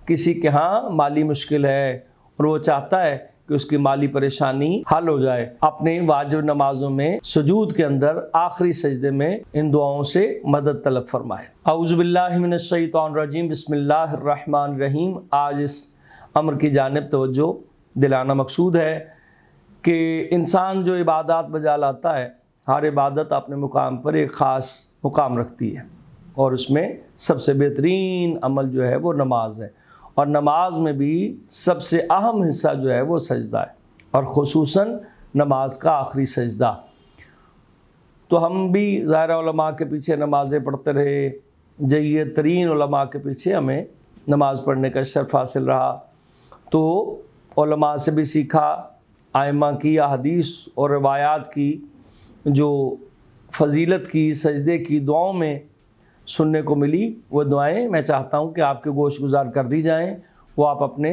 کسی کے ہاں مالی مشکل ہے اور وہ چاہتا ہے کہ اس کی مالی پریشانی حل ہو جائے، اپنے واجب نمازوں میں سجود کے اندر آخری سجدے میں ان دعاؤں سے مدد طلب فرمائے۔ اعوذ باللہ من الشیطان الرجیم، بسم اللہ الرحمن الرحیم۔ آج اس امر کی جانب توجہ دلانا مقصود ہے کہ انسان جو عبادات بجا لاتا ہے، ہر عبادت اپنے مقام پر ایک خاص مقام رکھتی ہے، اور اس میں سب سے بہترین عمل جو ہے وہ نماز ہے، اور نماز میں بھی سب سے اہم حصہ جو ہے وہ سجدہ ہے، اور خصوصاً نماز کا آخری سجدہ۔ تو ہم بھی ظاہر علماء کے پیچھے نمازیں پڑھتے رہے، جید ترین علماء کے پیچھے ہمیں نماز پڑھنے کا شرف حاصل رہا، تو علماء سے بھی سیکھا، ائمہ کی احادیث اور روایات کی جو فضیلت کی سجدے کی دعاؤں میں سننے کو ملی، وہ دعائیں میں چاہتا ہوں کہ آپ کے گوش گزار کر دی جائیں، وہ آپ اپنے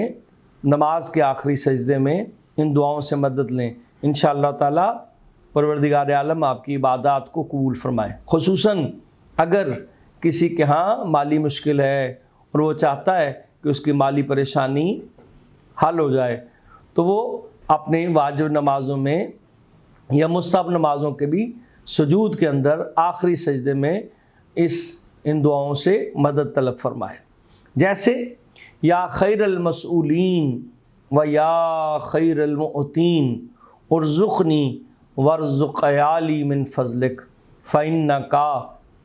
نماز کے آخری سجدے میں ان دعاؤں سے مدد لیں۔ انشاءاللہ تعالی پروردگار عالم آپ کی عبادات کو قبول فرمائے۔ خصوصاً اگر کسی کے ہاں مالی مشکل ہے اور وہ چاہتا ہے کہ اس کی مالی پریشانی حل ہو جائے، تو وہ اپنے واجب نمازوں میں یا مستحب نمازوں کے بھی سجود کے اندر آخری سجدے میں ان دعاؤں سے مدد طلب فرمائے، جیسے یا خیر المسئولین و یا خیر المعطین ارزقنی وارزق عیالی من فضلک فإنک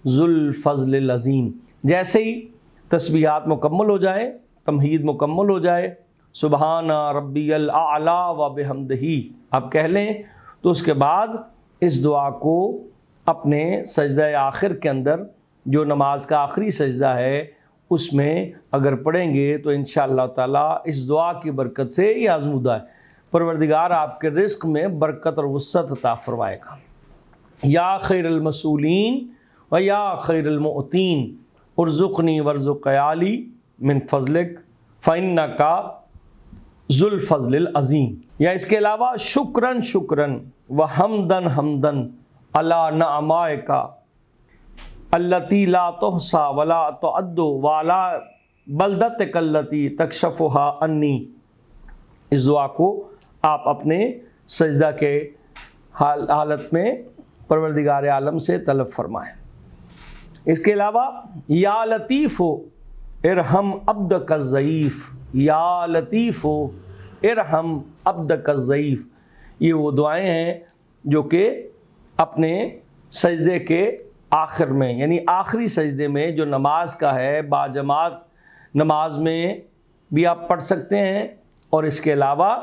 ذو الفضل العظیم۔ جیسے ہی تسبیحات مکمل ہو جائے، تمہید مکمل ہو جائے، سبحان ربی الاعلیٰ و بحمدہ آپ کہہ لیں، تو اس کے بعد اس دعا کو اپنے سجدہ آخر کے اندر، جو نماز کا آخری سجدہ ہے، اس میں اگر پڑھیں گے تو انشاءاللہ تعالیٰ اس دعا کی برکت سے یہ آزمودہ ہے، پروردگار آپ کے رزق میں برکت اور وسعت عطا فرمائے گا۔ یا خیر المسئولین و یا خیر المعطین ارزقنی وارزق عیالی من فضلک فإنک ذو الفضل العظیم۔ یا اس کے علاوہ شکراً شکراً و حمداً حمداً علی نعمائک التی لا تحصی ولا تعد وعلی بلدتک التی تکشفها عنی۔ اس دعا کو آپ اپنے سجدہ کے حالت میں پروردگار عالم سے طلب فرمائیں۔ اس کے علاوہ یا لطیف ارحم عبدک الضعیف، یا لطیف ارحم عبدک الضعیف، یہ وہ دعائیں ہیں جو کہ اپنے سجدے کے آخر میں، یعنی آخری سجدے میں جو نماز کا ہے، باجماعت نماز میں بھی آپ پڑھ سکتے ہیں، اور اس کے علاوہ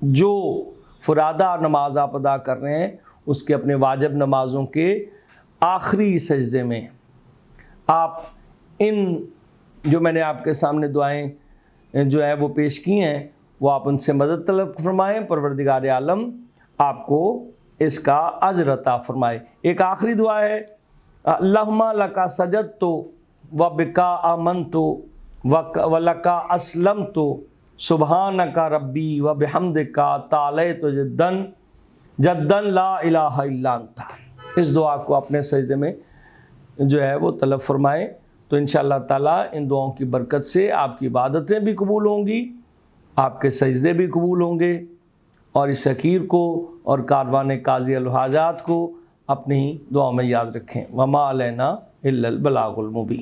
جو فرادہ نماز آپ ادا کر رہے ہیں اس کے اپنے واجب نمازوں کے آخری سجدے میں آپ ان جو میں نے آپ کے سامنے دعائیں جو ہے وہ پیش کی ہیں، وہ آپ ان سے مدد طلب فرمائیں، پروردگار عالم آپ کو اس کا اجر عطا فرمائے۔ ایک آخری دعا ہے، اللہم لکا سجدت و بکا آمنت و لکا اسلمت سبحانک ربی و بحمدک تعالیت جداً جداً لا الہ الا انت۔ اس دعا کو اپنے سجدے میں جو ہے وہ طلب فرمائیں، تو انشاءاللہ تعالیٰ ان دعاؤں کی برکت سے آپ کی عبادتیں بھی قبول ہوں گی، آپ کے سجدے بھی قبول ہوں گے، اور اس حقیر کو اور کاروان قاضی الحاجات کو اپنی دعاؤں میں یاد رکھیں۔ وما علینا الا البلاغ المبین۔